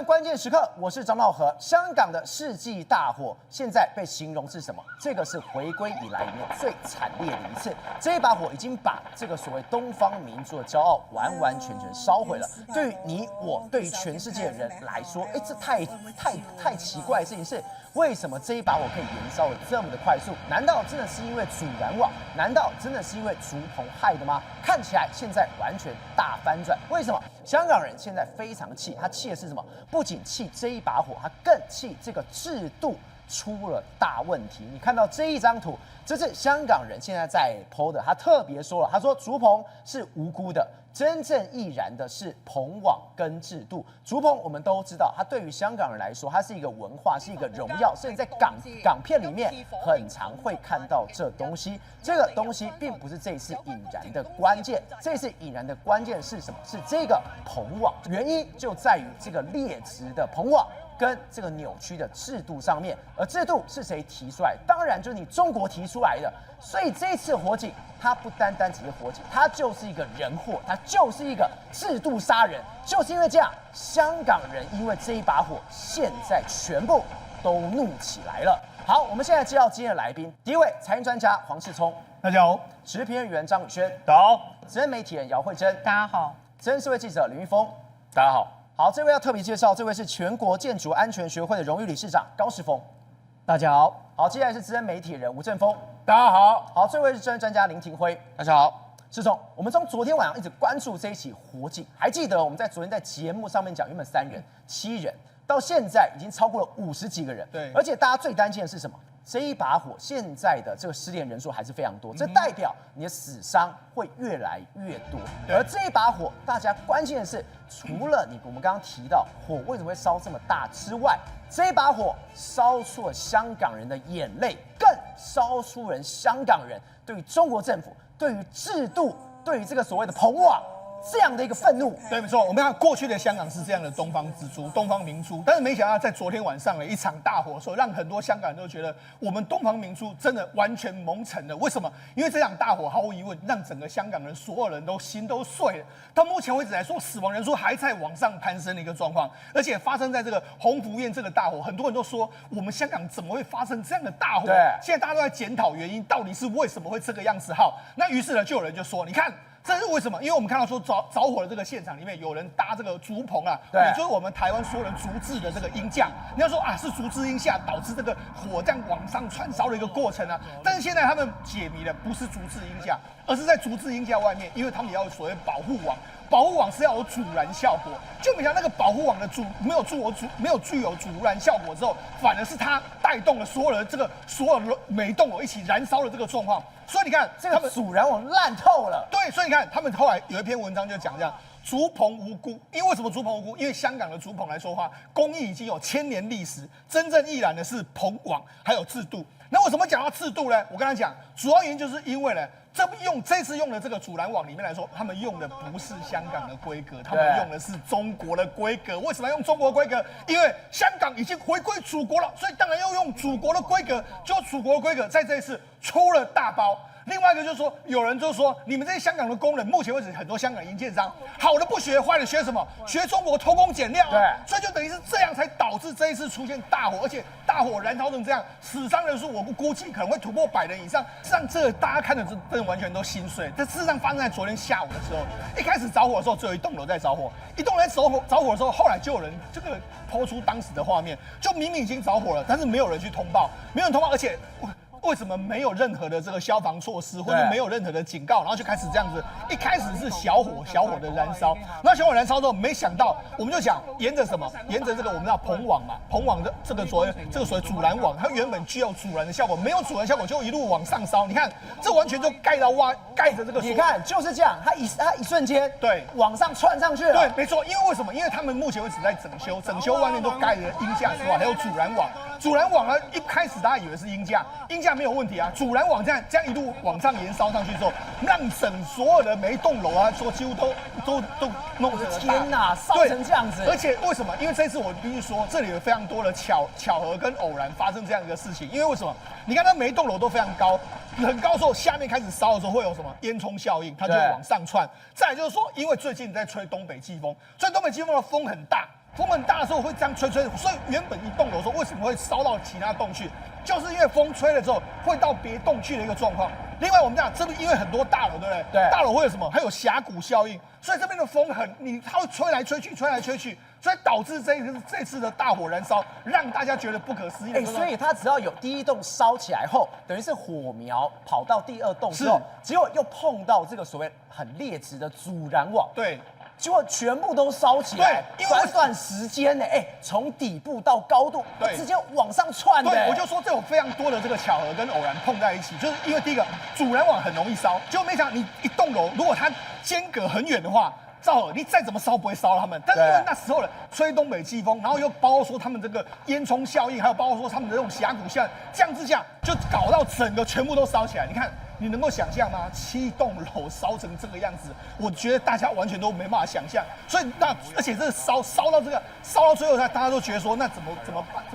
关键时刻，我是张道和。香港的世纪大火，现在被形容是什么？这个是回归以来里面最惨烈的一次。这一把火已经把这个所谓东方民族的骄傲完完全全烧毁了。对于你我，对于全世界的人来说，这太奇怪的事情是，为什么这一把火可以燃烧的这么的快速？难道真的是因为阻燃网？难道真的是因为竹棚害的吗？看起来现在完全大翻转。为什么？香港人现在非常气，他气的是什么？不仅气这一把火，他更气这个制度出了大问题。你看到这一张图，这是香港人现在在 PO 的，他特别说了，他说竹棚是无辜的，真正易燃的是棚网跟制度。竹棚我们都知道，它对于香港人来说，它是一个文化，是一个荣耀，甚至在港片里面很常会看到这东西。这个东西并不是这一次引燃的关键，这次引燃的关键是什么？是这个棚网，原因就在于这个劣质的棚网跟这个扭曲的制度上面。而制度是谁提出来？当然就是你中国提出来的。所以这次火警，它不单单只是火警，它就是一个人祸，它就是一个制度杀人。就是因为这样，香港人因为这一把火，现在全部都怒起来了。好，我们现在介绍今天的来宾，第一位财经专家黄世聪，大家好；时评人员张宇轩，大家好；资深媒体人姚慧珍，大家好；资深社会记者林玉峰，大家好。好，这位要特别介绍，这位是全国建筑安全学会的荣誉理事长高世峰，大家好。好，接下来是资深媒体人吴正峰，大家好。好，这位是资深专家林廷辉，大家好。世聪，我们从昨天晚上一直关注这一起火警，还记得我们在昨天在节目上面讲，原本3人、7人，到现在已经超过了50几个人。对，而且大家最担心的是什么？这一把火现在的这个失联人数还是非常多，这代表你的死伤会越来越多。而这一把火，大家关心的是，除了我们刚刚提到火为什么会烧这么大之外，这一把火烧出了香港人的眼泪，更烧出香港人对于中国政府、对于制度、对于这个所谓的棚网这样的一个愤怒。对，没错。我们看过去的香港是这样的东方之珠、东方明珠，但是没想到在昨天晚上的一场大火的时候，让很多香港人都觉得我们东方明珠真的完全蒙尘了。为什么？因为这场大火毫无疑问让整个香港人所有人都心都碎了。到目前为止来说，死亡人数还在往上攀升的一个状况，而且发生在这个鸿福苑这个大火，很多人都说我们香港怎么会发生这样的大火？对，现在大家都在检讨原因，到底是为什么会这个样子？好，那于是呢，就有人就说，你看。这是为什么？因为我们看到说着火的这个现场里面有人搭这个竹棚啊，也就是我们台湾说的竹制的这个鹰架。你要说啊，是竹制鹰架导致这个火这样往上窜烧的一个过程啊。但是现在他们解谜的不是竹制鹰架，而是在竹制鹰架外面，因为他们也要有所谓保护网。保护网是要有阻燃效果，就没想到那个保护网的没有具有阻燃效果之后，反而是它带动了所有的每栋楼一起燃烧的这个状况。所以你看，这个阻燃网烂透了。对，所以你看，他们后来有一篇文章就讲这样。竹棚无辜，因为为什么竹棚无辜？因为香港的竹棚来说的话，工艺已经有1000年历史，真正易燃的是棚网还有制度。那为什么讲到制度呢？我跟他讲，主要原因就是因为呢，这次用的这个阻燃网里面来说，他们用的不是香港的规格，他们用的是中国的规格。为什么要用中国的规格？因为香港已经回归祖国了，所以当然要用祖国的规格。就祖国的规格在这一次出了大包。另外一个就是说，有人就说，你们这些香港的工人，目前为止很多香港营建商，好的不学，坏的学什么？学中国偷工减料啊！对，所以就等于是这样才导致这一次出现大火，而且大火燃烧成这样，死伤人数我估计可能会突破100人以上。让这大家看的真的完全都心碎。这事实上发生在昨天下午的时候，一开始着火的时候只有一栋楼在着火，一栋楼在着火的时候，后来就有人这个抛出当时的画面，就明明已经着火了，但是没有人去通报，没有人通报，而且。为什么没有任何的这个消防措施，或者没有任何的警告，然后就开始这样子？一开始是小火的燃烧，那小火燃烧之后，没想到我们就讲沿着什么？沿着这个我们叫棚网嘛，棚网的这个所谓阻燃网，它原本具有阻燃的效果，没有阻燃效果就一路往上烧。你看，这完全就盖着这个。你看就是这样，它一瞬间对往上窜上去了。对，没错，因为为什么？因为他们目前为止在整修外面都盖了鹰架之外，还有阻燃网。阻燃网呢，一开始大家以为是鹰架没有问题啊。阻燃网这样一路往上延烧上去之后，让所有的每一栋楼啊，说几乎都弄成天哪，烧成这样子。而且为什么？因为这次我必须说，这里有非常多的巧合跟偶然发生这样一个事情。因为为什么？你看它每一栋楼都非常高，很高的时候，下面开始烧的时候会有什么烟囱效应，它就会往上窜。再来就是说，因为最近在吹东北季风，所以东北季风的风很大。风很大的时候会这样吹，所以原本一栋楼说为什么会烧到其他栋去，就是因为风吹了之后会到别栋去的一个状况。另外我们讲这边因为很多大楼，对不对？对，大楼会有什么？还有峡谷效应，所以这边的风它会吹来吹去，所以导致这次的大火燃烧，让大家觉得不可思议。所以它只要有第一栋烧起来后，等于是火苗跑到第二栋之后，结果又碰到这个所谓很劣质的阻燃网，对。结果全部都烧起来，对，短短时间呢，从底部到高度，对，直接往上窜的。对，我就说这有非常多的这个巧合跟偶然碰在一起，就是因为第一个阻燃网很容易烧，结果没想到你一栋楼如果它间隔很远的话，赵你再怎么烧不会烧他们，但是因为那时候的吹东北季风，然后又包括说他们这个烟囱效应，还有包括说他们的这种峡谷效应，这样之下就搞到整个全部都烧起来。你看。你能够想象吗？7栋楼烧成这个样子，我觉得大家完全都没办法想象。所以而且这烧到最后，大家都觉得说，那怎么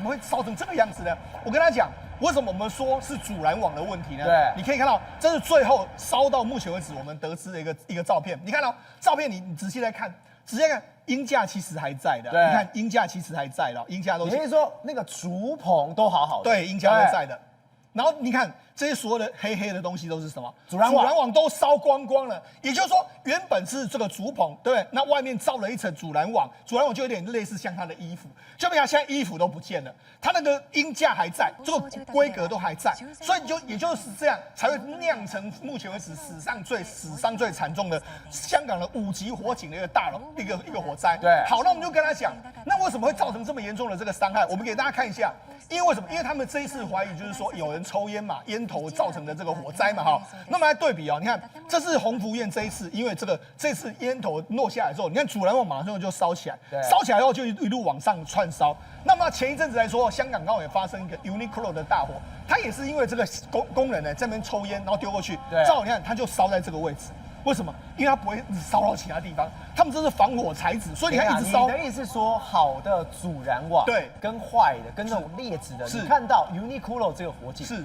会烧成这个样子呢？我跟他讲，为什么我们说是阻燃网的问题呢？对，你可以看到，这是最后烧到目前为止我们得知的一个照片。你看到照片，你仔细来看，鹰架其实还在的。你看鹰架其实还在的，鹰架都。你可以说那个竹棚都好好的。对，鹰架都在的。然后你看这些所有的黑的东西都是什么？阻燃网都烧光光了。也就是说，原本是这个竹棚，对不对？那外面罩了一层阻燃网，阻燃网就有点类似像他的衣服。就没想现在衣服都不见了，他那个鹰架还在，这个规格都还在，所以也就是这样才会酿成目前为止死伤最惨重的香港的5级火警的一个大楼一个火灾。对，好，那我们就跟他讲，那为什么会造成这么严重的这个伤害？我们给大家看一下。因为什么？因为他们这一次怀疑就是说有人抽烟嘛，烟头造成的这个火灾嘛，哈。那么来对比哦，你看这是鸿福苑这一次，因为这次烟头落下来之后，你看阻燃网马上就烧起来，烧起来后就一路往上窜烧。那么前一阵子来说，香港刚好也发生一个 Uniqlo 的大火，它也是因为这个工人呢在那边抽烟，然后丢过去，正好你看它就烧在这个位置。为什么？因为它不会烧到其他地方，他们这是防火材质，所以你看一直烧。你的意思是说，好的阻燃网对，跟坏的、跟那种劣质的，你看到 Uniqlo 这个火警是，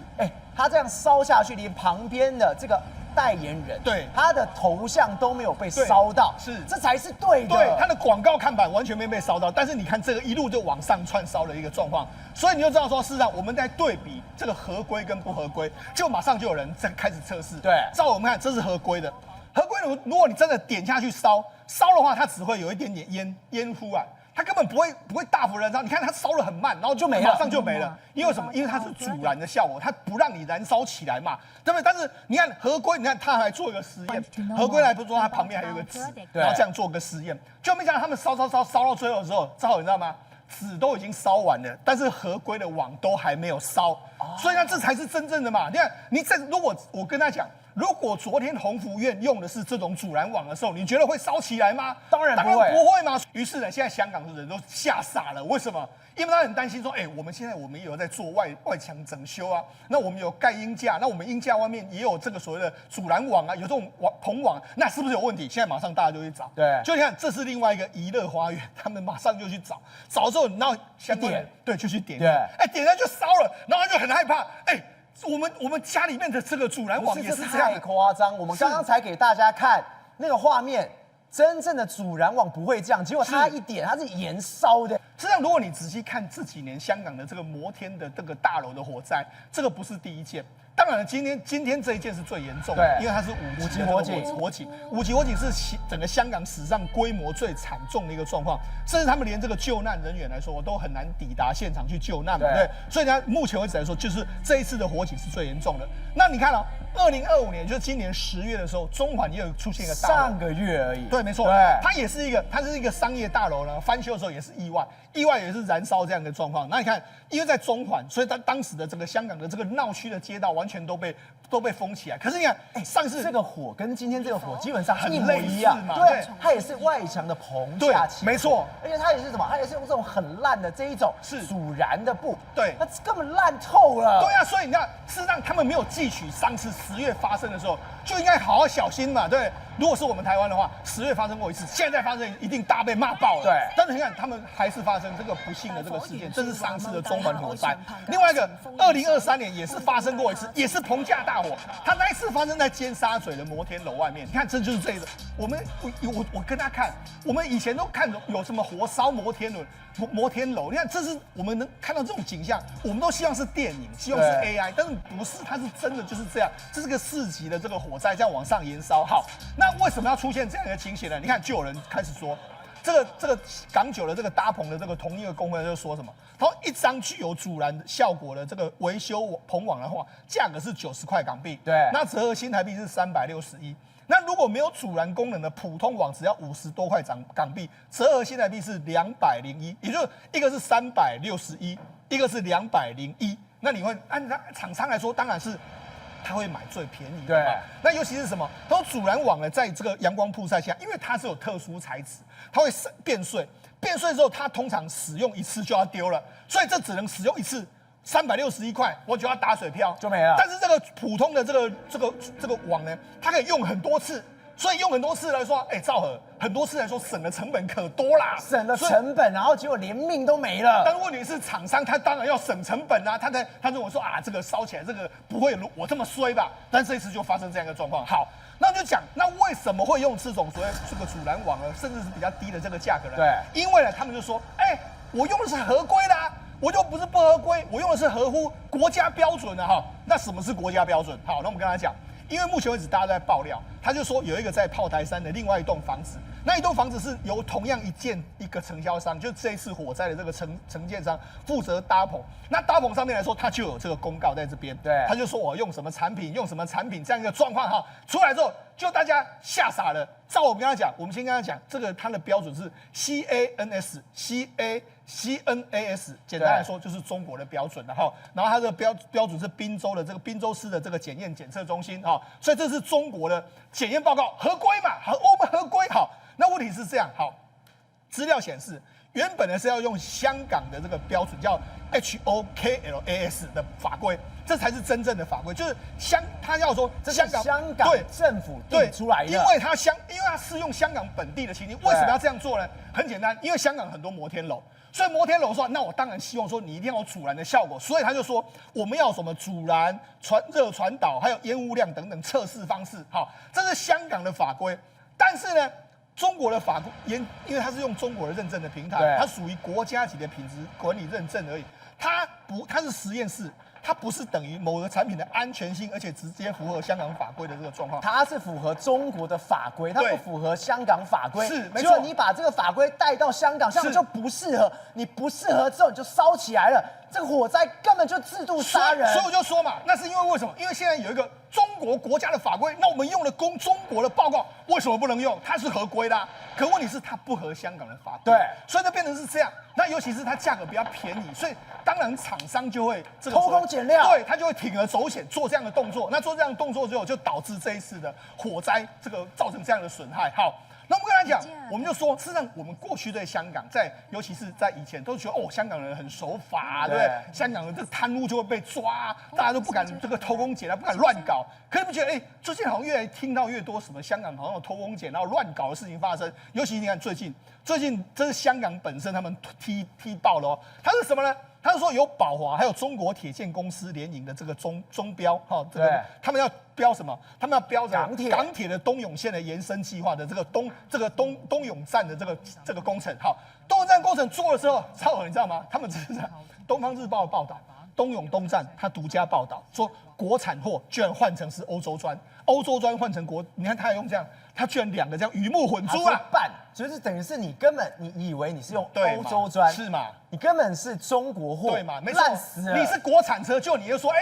它这样烧下去，连旁边的这个代言人，对，他的头像都没有被烧到，是，这才是对的。对，他的广告看板完全没被烧到，但是你看这个一路就往上窜烧的一个状况，所以你就知道说，事实上我们在对比这个合规跟不合规，就马上就有人在开始测试。对，照我们看，这是合规的。合规的，如果你真的点下去烧的话，它只会有一点点烟雾啊，它根本不会大幅燃烧。你看它烧得很慢，然后就没了，马上就没了。因为什么？因为它是阻燃的效果，它不让你燃烧起来嘛，对不对？但是你看合规，你看他还做一个实验，合规来不是说它旁边还有一个纸，然后这样做个实验，就没想到他们烧到最后的时候，正好你知道吗？纸都已经烧完了，但是合规的网都还没有烧，所以呢，这才是真正的嘛。你看，如果我跟他讲。如果昨天鸿福苑用的是这种阻燃网的时候，你觉得会烧起来吗？当然不会嘛。于是呢，现在香港的人都吓傻了。为什么？因为他很担心说，我们现在也有在做外墙整修啊，那我们有盖鹰架，那我们鹰架外面也有这个所谓的阻燃网啊，有这种棚网，那是不是有问题？现在马上大家就去找。对，就你看，这是另外一个怡乐花园，他们马上就去找，找之后，然后相关的对就去点，对，点燃就烧了，然后他就很害怕，我们家里面的这个阻燃网也是这样，太夸张。我们刚刚才给大家看那个画面，真正的阻燃网不会这样，结果它一点，它是燃烧的。实际上，如果你仔细看这几年香港的这个摩天的这个大楼的火灾，这个不是第一件。当然了，今天这一件是最严重的，因为它是5级火警。5级火警是整个香港史上规模最惨重的一个状况，甚至他们连这个救难人员来说，都很难抵达现场去救难嘛，对。所以呢，目前为止来说，就是这一次的火警是最严重的。那你看哦，2025年就是今年10月的时候，中环也有出现一个大楼，上个月而已。对，没错，它是一个商业大楼呢，翻修的时候也是意外也是燃烧这样的状况。那你看，因为在中环，所以当时的这个香港的这个闹区的街道完全都被封起来。可是你看，上次这个火跟今天这个火基本上很一模一样嘛，对，它也是外墙的棚架起，没错，而且它也是什么？它也是用这种很烂的这一种阻燃的布，对，它根本烂透了。对啊，所以你看，事实上他们没有汲取上次10月发生的时候，就应该好好小心嘛，对。如果是我们台湾的话，10月发生过一次，现在发生一定大被骂爆了。对，但是你看他们还是发生这个不幸的这个事件，这是上次的中环火灾。另外一个，2023年也是发生过一次，也是棚架大火，它那一次发生在尖沙咀的摩天楼外面。你看，这就是这个，我跟他看，我们以前都看有什么火烧摩天楼，你看这是我们能看到这种景象，我们都希望是电影，希望是 AI， 但是不是，它是真的就是这样，这是个4级的这个火灾这样往上延烧。好，那为什么要出现这样的情形呢？你看，就有人开始说，这个港九的这个搭棚的这个同一个工会就说什么？他说一张具有阻燃效果的这个维修棚网的话，价格是90块港币，对，那折合新台币是361。那如果没有阻燃功能的普通网，只要50多块港币，折合新台币是201，也就是一个是361，一个是201。那你会按照厂商来说，当然是他会买最便宜的嘛。对，那尤其是什么？它阻燃网呢，在这个阳光曝晒下，因为它是有特殊材质，它会变碎。变碎之后，它通常使用一次就要丢了，所以这只能使用一次。361块，我就要打水漂就没了。但是这个普通的这个网呢，它可以用很多次，所以用很多次来说，兆和很多次来说省的成本可多啦，省了成本，然后结果连命都没了。但问题是厂商他当然要省成本啊，他认为说啊，这个烧起来这个不会我这么衰吧？但这一次就发生这样一个状况。好，那我就讲，那为什么会用这种所谓这个阻燃网呢？甚至是比较低的这个价格呢？对，因为呢，他们就说，我用的是合规的啊。我就不是不合规，我用的是合乎国家标准的哈。那什么是国家标准？好，那我们跟他讲，因为目前为止大家都在爆料，他就说有一个在炮台山的另外一栋房子，那一栋房子是由同样一个承销商，就这一次火灾的这个承建商负责搭棚。那搭棚上面来说，他就有这个公告在这边，对，他就说我用什么产品这样一个状况哈，出来之后就大家吓傻了。照我们跟他讲，我们先跟他讲，这个它的标准是 CANS，简单来说就是中国的标准的哈。然后它的标准是滨州的这个滨州市的这个检验检测中心哈，所以这是中国的检验报告，合规嘛，我们合规好。那问题是这样，好，资料显示原本呢是要用香港的这个标准叫 HOKLAS 的法规。这才是真正的法规，就是他要说这是香港政府定出来的，因为它适用香港本地的情境，为什么要这样做呢？很简单，因为香港很多摩天楼，所以摩天楼说，那我当然希望说你一定要有阻燃的效果，所以他就说我们要什么阻燃、热传导，还有烟雾量等等测试方式，好，这是香港的法规，但是呢，中国的法规因为它是用中国的认证的平台，它属于国家级的品质管理认证而已，它是实验室。它不是等于某个产品的安全性，而且直接符合香港法规的这个状况。它是符合中国的法规，它不符合香港法规。是，没错。你把这个法规带到香港，香港就不适合。你不适合之后，你就烧起来了。这个火灾根本就制度杀人。所以我就说嘛，那是因为什么？因为现在有一个中国国家的法规，那我们用的中国的报告为什么不能用？它是合规的啊，可问题是它不合香港的法规。对，所以就变成是这样。那尤其是它价格比较便宜，所以当然厂商就会偷工减料，对，他就会铤而走险做这样的动作。那做这样的动作之后，就导致这一次的火灾造成这样的损害。好。那我们跟他讲，我们就说，事实上我们过去对香港，尤其是在以前，都觉得香港人很守法，对不对？香港人这个贪污就会被抓，大家都不敢这个偷工减料，不敢乱搞。可是你们觉得，最近好像越来听到越多什么香港好像有偷工减料、乱搞的事情发生。尤其你看最近这是香港本身他们踢爆了哦，它是什么呢？他是说有宝华还有中国铁建公司联营的这个中标哈，他们要标什么？他们要标港铁的东涌线的延伸计划的这个东涌站的这个工程。好，东涌站工程做了之后，超好，你知道吗？他们只是《东方日报》的报道，东涌东站他独家报道说，国产货居然换成是欧洲砖，欧洲砖换成你看他还用这样，他居然两个这样鱼目混珠啊！就是等于是你根本你以为你是用欧洲砖是嘛？你根本是中国货，对嘛？没错，烂死了。你是国产车，你就说，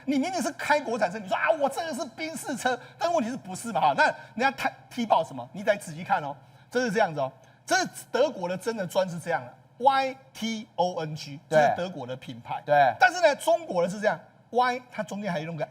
你明明是开国产车，你说啊，我这个是宾士车，但问题是不是嘛？哈，那人家踢爆什么？你得仔细看哦，这是这样子哦，这是德国的真的砖是这样的 ，YTONG， 这是德国的品牌。对，但是呢，中国的是这样 ，Y 它中间还用个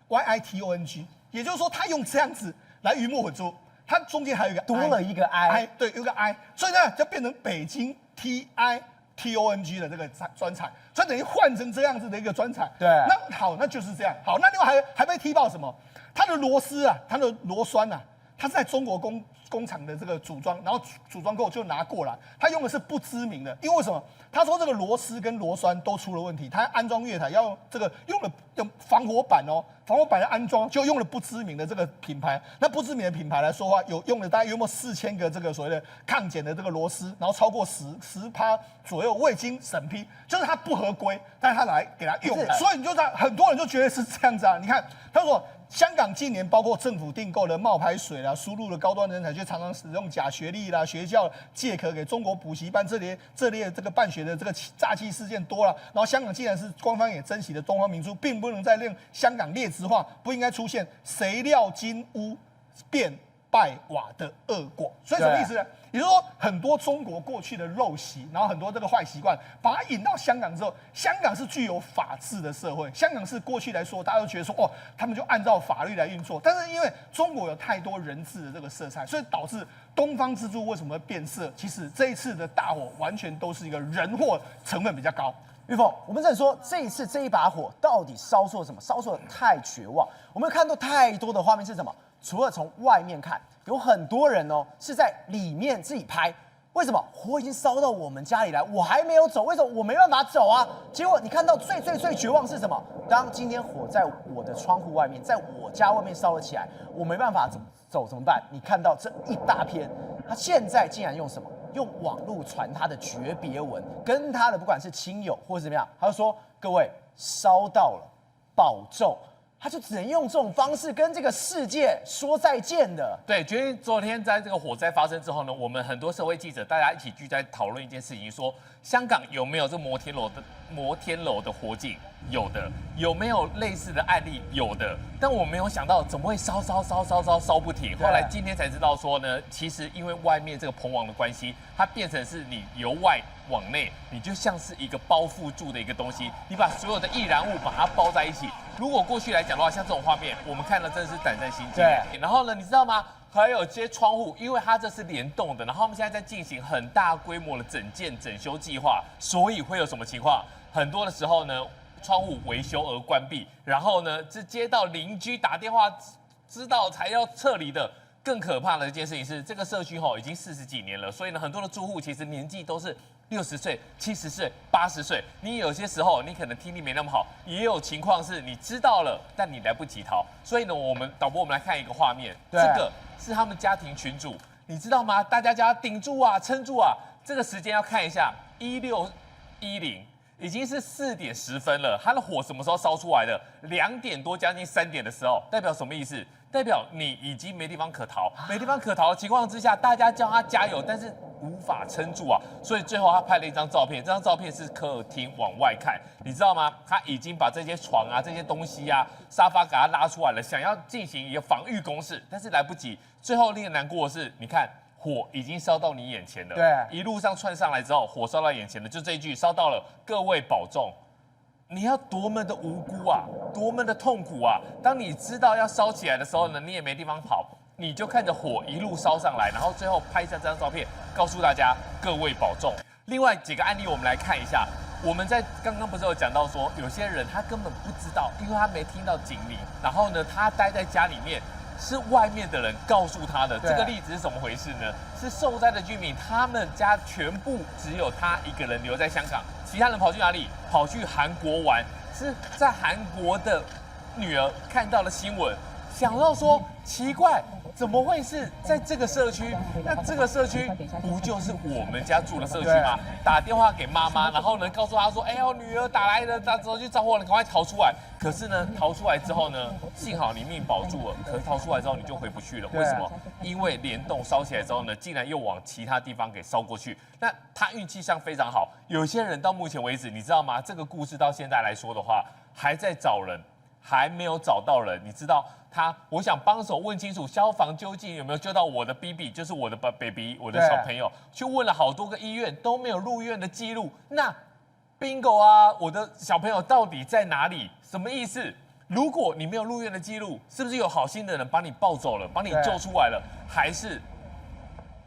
YITONG， 也就是说，它用这样子来鱼目混珠。它中间还有一个多了一个 I， 对，有个 I， 所以呢就变成北京 TI TONG 的这个专采，所以等于换成这样子的一个专采。对，那好，那就是这样。好，那另外还被踢爆什么？它的螺丝啊，它的螺栓啊，它是在中国工厂的这个组装，然后组装过就拿过来，他用的是不知名的，因为为什么？他说这个螺丝跟螺栓都出了问题，他安装月台要用这个用防火板哦，防火板的安装就用了不知名的这个品牌，那不知名的品牌来说话，用了大概有没有4000个这个所谓的抗碱的这个螺丝，然后超过10%左右未经审批，就是它不合规，但是他来给他用，所以你就在很多人就觉得是这样子啊，你看他说。香港近年包括政府订购的冒牌水啦，输入了高端人才，却常常使用假学历啦，学校借壳给中国补习班，这类这个办学的这个诈欺事件多了。然后香港既然是官方也珍惜的东方明珠，并不能再令香港劣质化，不应该出现谁料金屋变败瓦的恶果。所以什么意思呢？也就是说，很多中国过去的陋习，然后很多这个坏习惯，把它引到香港之后，香港是具有法治的社会。香港是过去来说，大家都觉得说，哦，他们就按照法律来运作。但是因为中国有太多人治的这个色彩，所以导致东方之珠为什么会变色？其实这一次的大火完全都是一个人祸成分比较高。玉凤，我们只能说这一次这一把火到底烧错什么？烧错的太绝望。我们看到太多的画面是什么？除了从外面看，有很多人哦是在里面自己拍。为什么火已经烧到我们家里来，我还没有走？为什么我没办法走啊？结果你看到最绝望是什么？当今天火在我的窗户外面，在我家外面烧了起来，我没办法走怎么办？你看到这一大片，他现在竟然用什么？用网络传他的诀别文，跟他的不管是亲友或是怎么样，他就说各位烧到了，保重。他就只能用这种方式跟这个世界说再见的。对，决定昨天在这个火灾发生之后呢，我们很多社会记者大家一起聚在讨论一件事情，说香港有没有这摩天楼的火警？有的，有没有类似的案例？有的，但我没有想到怎么会烧不停。后来今天才知道说呢，其实因为外面这个棚网的关系，它变成是你由外往内，你就像是一个包覆住的一个东西，你把所有的易燃物把它包在一起。如果过去来讲的话，像这种画面，我们看了真的是胆战心惊。对，然后呢，你知道吗？还有这些窗户，因为它这是联动的，然后我们现在在进行很大规模的整建整修计划，所以会有什么情况？很多的时候呢，窗户维修而关闭，然后呢，是接到邻居打电话知道才要撤离的。更可怕的一件事情是，这个社区已经40几年了，所以呢，很多的住户其实年纪都是60岁、70岁、80岁。你有些时候你可能听力没那么好，也有情况是你知道了，但你来不及逃。所以呢，我们导播，我们来看一个画面，这个是他们家庭群组，你知道吗？大家叫他顶住啊，撑住啊。这个时间要看一下1610。已经是4点10分了，它的火什么时候烧出来的？2点多将近3点的时候，代表什么意思？代表你已经没地方可逃，没地方可逃的情况之下，大家叫他加油，但是无法撑住啊，所以最后他拍了一张照片，这张照片是客厅往外看，你知道吗？他已经把这些床啊、这些东西啊、沙发给他拉出来了，想要进行一个防御攻势，但是来不及。最后令人难过的是，你看。火已经烧到你眼前了，对，一路上窜上来之后，火烧到眼前了，就这一句烧到了，各位保重。你要多么的无辜啊，多么的痛苦啊！当你知道要烧起来的时候呢，你也没地方跑，你就看着火一路烧上来，然后最后拍下这张照片，告诉大家各位保重。另外几个案例我们来看一下，我们在刚刚不是有讲到说，有些人他根本不知道，因为他没听到警铃，然后呢，他待在家里面。是外面的人告诉他的。这个例子是怎么回事呢？是受灾的居民，他们家全部只有他一个人留在香港，其他人跑去哪里？跑去韩国玩。是在韩国的女儿看到了新闻，想到说奇怪，怎么会是在这个社区？那这个社区不就是我们家住的社区吗？打电话给妈妈，然后呢告诉她说：“哎呦，女儿打来了，走去找我了，赶快逃出来。”可是呢，逃出来之后呢，幸好你命保住了。可是逃出来之后你就回不去了，为什么？因为联动烧起来之后呢，竟然又往其他地方给烧过去。那他运气上非常好。有些人到目前为止，你知道吗？这个故事到现在来说的话，还在找人。还没有找到人，你知道我想帮手问清楚消防究竟有没有救到我的 BB， 就是我的 baby， 我的小朋友，去问了好多个医院都没有入院的记录。那 bingo 啊，我的小朋友到底在哪里？什么意思？如果你没有入院的记录，是不是有好心的人把你抱走了，把你救出来了，还是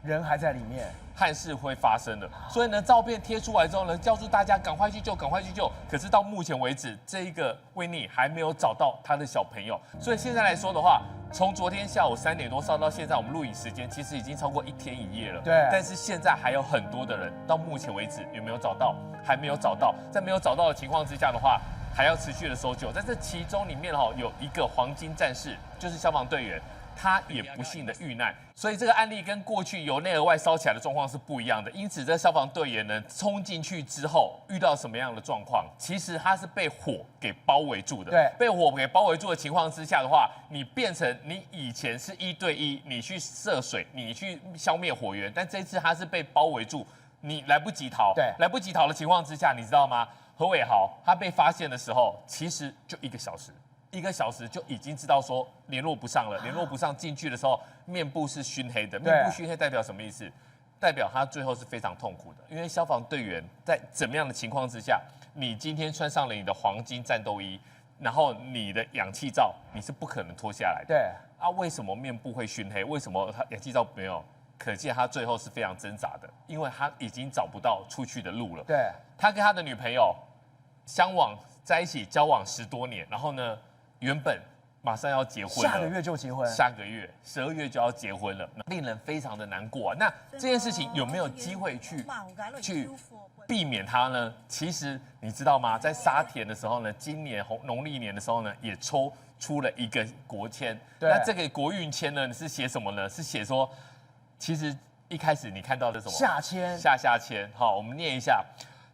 人还在里面。憾事会发生的。所以呢，照片贴出来之后呢，叫住大家赶快去救，赶快去救。可是到目前为止，这一个维尼还没有找到他的小朋友。所以现在来说的话，从昨天下午3点多烧到现在，我们录影时间其实已经超过1天1夜了。对。但是现在还有很多的人，到目前为止有没有找到？还没有找到。在没有找到的情况之下的话，还要持续的搜救。在这其中里面有一个黄金战士，就是消防队员。他也不幸的遇难，所以这个案例跟过去由内而外烧起来的状况是不一样的。因此，这消防队员呢冲进去之后，遇到什么样的状况？其实他是被火给包围住的。对，被火给包围住的情况之下的话，你变成你以前是1对1，你去涉水，你去消灭火源，但这次他是被包围住，你来不及逃。对，来不及逃的情况之下，你知道吗？何伟豪他被发现的时候，其实就1个小时。1个小时就已经知道说联络不上了，联络不上进去的时候，面部是熏黑的。面部熏黑代表什么意思？代表他最后是非常痛苦的。因为消防队员在怎么样的情况之下，你今天穿上了你的黄金战斗衣，然后你的氧气罩你是不可能脱下来的。对啊，为什么面部会熏黑？为什么他氧气罩没有？可见他最后是非常挣扎的，因为他已经找不到出去的路了。对，他跟他的女朋友相往在一起交往10多年，然后呢？原本马上要结婚了，下个月就结婚，下个月12月就要结婚了，令人非常的难过啊。那这件事情有没有机会去避免它呢？其实你知道吗？在沙田的时候呢，今年农历年的时候呢，也抽出了一个国签。那这个国运签呢，是写什么呢？是写说，其实一开始你看到的什么？下签，下签。好，我们念一下。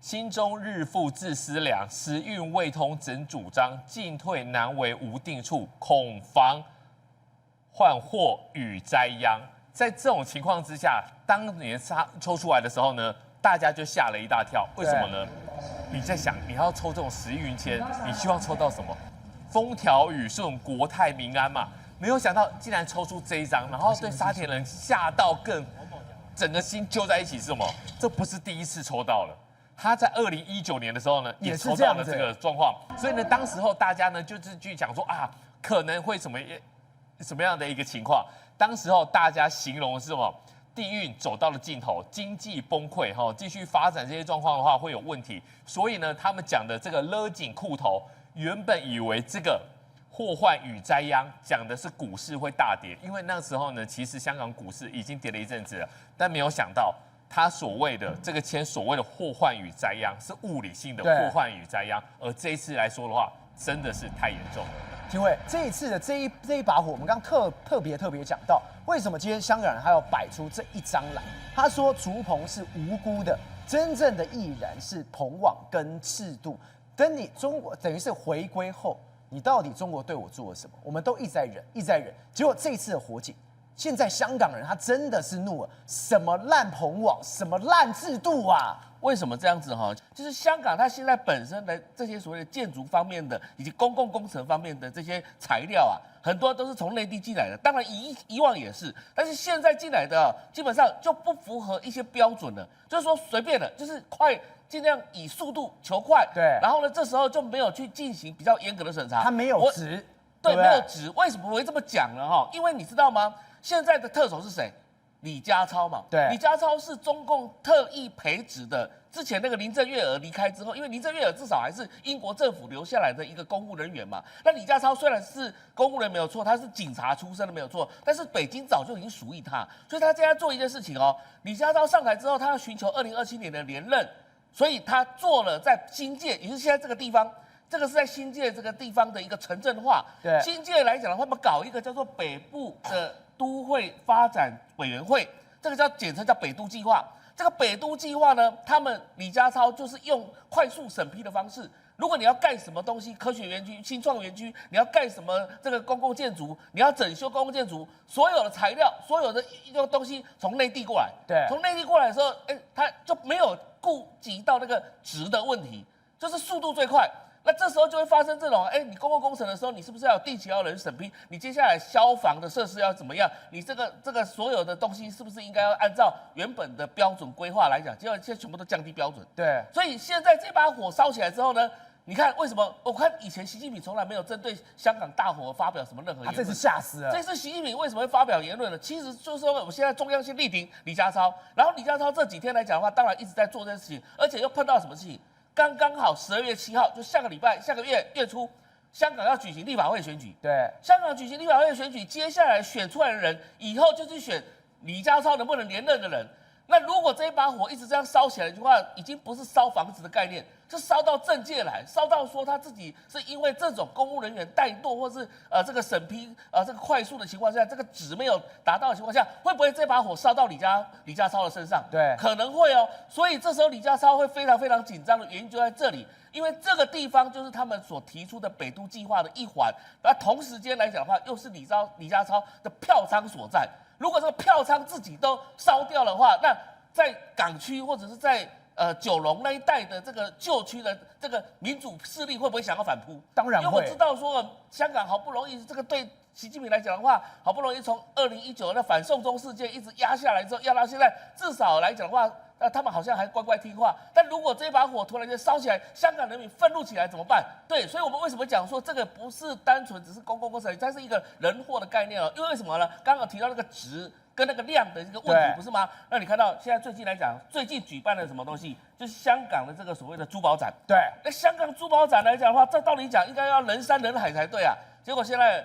心中日复自思量，时运未通怎主张？进退难为无定处，恐防患祸与灾殃。在这种情况之下，当年抽出来的时候呢，大家就吓了一大跳。为什么呢？你在想，你要抽这种时运签，你希望抽到什么？风调雨顺，国泰民安嘛。没有想到，竟然抽出这一张，然后对沙田人吓到整个心揪在一起是什么？这不是第一次抽到了。他在2019年的时候呢，也抽到了这个状况，所以呢，当时候大家呢就是去讲说啊，可能会什么样的一个情况？当时候大家形容的是什么？地运走到了尽头，经济崩溃哈，继续发展这些状况的话会有问题。所以呢，他们讲的这个勒紧裤头，原本以为这个祸患与灾殃讲的是股市会大跌，因为那时候呢，其实香港股市已经跌了一阵子了，但没有想到。他所谓的这个签所谓的祸患与灾殃是物理性的祸患与灾殃，而这一次来说的话，真的是太严重了。廷伟，这一次的这一把火，我们刚特别讲到，为什么今天香港人还要摆出这一张来？他说竹鹏是无辜的，真正的艺人是彭网跟赤度，跟你中国等于是回归后，你到底中国对我做了什么？我们都一直在忍，结果这一次的火警。现在香港人他真的是怒了，什么烂棚网，什么烂制度啊！为什么这样子哈？就是香港它现在本身的这些所谓的建筑方面的以及公共工程方面的这些材料啊，很多都是从内地进来的。当然以往也是，但是现在进来的基本上就不符合一些标准了，就是说随便的，就是快。尽量以速度求快，对。然后呢，这时候就没有去进行比较严格的审查，他没有值，对，没有值。为什么我会这么讲呢？哈，因为你知道吗？现在的特首是谁？李家超嘛。对，李家超是中共特意培植的。之前那个林郑月娥离开之后，因为林郑月娥至少还是英国政府留下来的一个公务人员嘛。那李家超虽然是公务人没有错，他是警察出身的没有错，但是北京早就已经属意他，所以他现在做一件事情哦。李家超上台之后，他要寻求2027年的连任，所以他做了在新界，也就是现在这个地方。这个是在新界这个地方的一个城镇化。对，新界来讲的话，我们搞一个叫做北部的都会发展委员会，这个简称叫北都计划。这个北都计划呢，他们李家超就是用快速审批的方式。如果你要盖什么东西，科学园区、新创园区，你要盖什么这个公共建筑，你要整修公共建筑，所有的材料、所有的一个东西从内地过来。对，从内地过来的时候，他就没有顾及到那个值的问题，就是速度最快。那这时候就会发生这种，你公共工程的时候，你是不是要有定期要人审批？你接下来消防的设施要怎么样？你这个所有的东西是不是应该要按照原本的标准规划来讲？结果现在全部都降低标准。对，所以现在这把火烧起来之后呢，你看为什么？我看以前习近平从来没有针对香港大火发表什么任何言论。这次吓死了。这次习近平为什么会发表言论呢？其实就是说我们现在中央先力挺李家超，然后李家超这几天来讲的话，当然一直在做这件事情，而且又碰到什么事情？刚刚好12月7号，就下个礼拜、下个月月初，香港要举行立法会选举。对，香港举行立法会选举，接下来选出来的人，以后就去选李家超能不能连任的人。那如果这一把火一直这样烧起来的话，已经不是烧房子的概念，是烧到政界来，烧到说他自己是因为这种公务人员怠惰，或是这个审批这个快速的情况下，这个值没有达到的情况下，会不会这把火烧到李家超的身上？对，可能会哦。所以这时候李家超会非常非常紧张的原因就在这里，因为这个地方就是他们所提出的北都计划的一环，那同时间来讲的话，又是李家超的票仓所在。如果这个票仓自己都烧掉的话，那在港区或者是在九龙那一带的这个旧区的这个民主势力会不会想要反扑？当然会。因为我知道说香港好不容易这个对习近平来讲的话，好不容易从2019的反送中事件一直压下来之后，压到现在，至少来讲的话，他们好像还乖乖听话。但如果这把火突然间烧起来，香港人民愤怒起来怎么办？对，所以我们为什么讲说这个不是单纯只是公共工程，它是一个人祸的概念哦？因为什么呢？刚刚提到那个值跟那个量的这个问题，不是吗？那你看到现在最近来讲，最近举办了什么东西？就是香港的这个所谓的珠宝展。对，那香港珠宝展来讲的话，这道理讲应该要人山人海才对啊。结果现在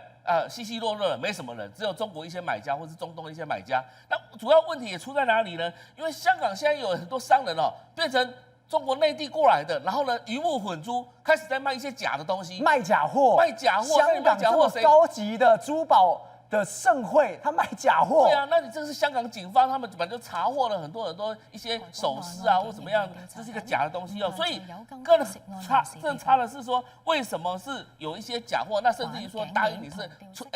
稀稀落落了，没什么人，只有中国一些买家或是中东的一些买家。那主要问题也出在哪里呢？因为香港现在有很多商人哦，变成中国内地过来的，然后呢鱼目混珠，开始在卖一些假的东西，卖假货，卖假货。香港这么高级的珠宝的盛会，他卖假货。对啊，那你这是香港警方他们本来就查获了很多一些首饰啊或怎么样，这是一个假的东西哦。所以更差的是说，为什么是有一些假货？那甚至于说答应你是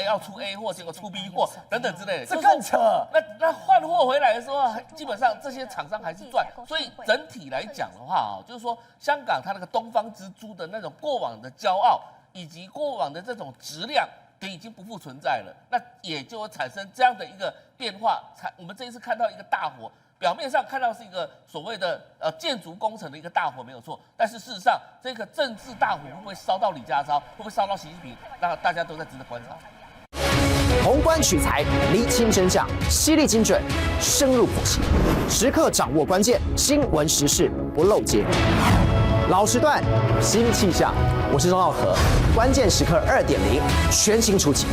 要出 A 货，结果出 B 货等等之类的，这更扯。那换货回来的时候，基本上这些厂商还是赚。所以整体来讲的话就是说香港它那个东方之珠的那种过往的骄傲，以及过往的这种质量，已经不复存在了，那也就会产生这样的一个变化。我们这一次看到一个大火，表面上看到是一个所谓的建筑工程的一个大火没有错，但是事实上这个政治大火会不会烧到李家超，会不会烧到习近平，那大家都在值得观察。宏观取材，厘清真相，犀利精准，深入剖析，时刻掌握关键，新闻时事不漏接。老时段，新气象，我是钟浩和，关键时刻2.0全新出击。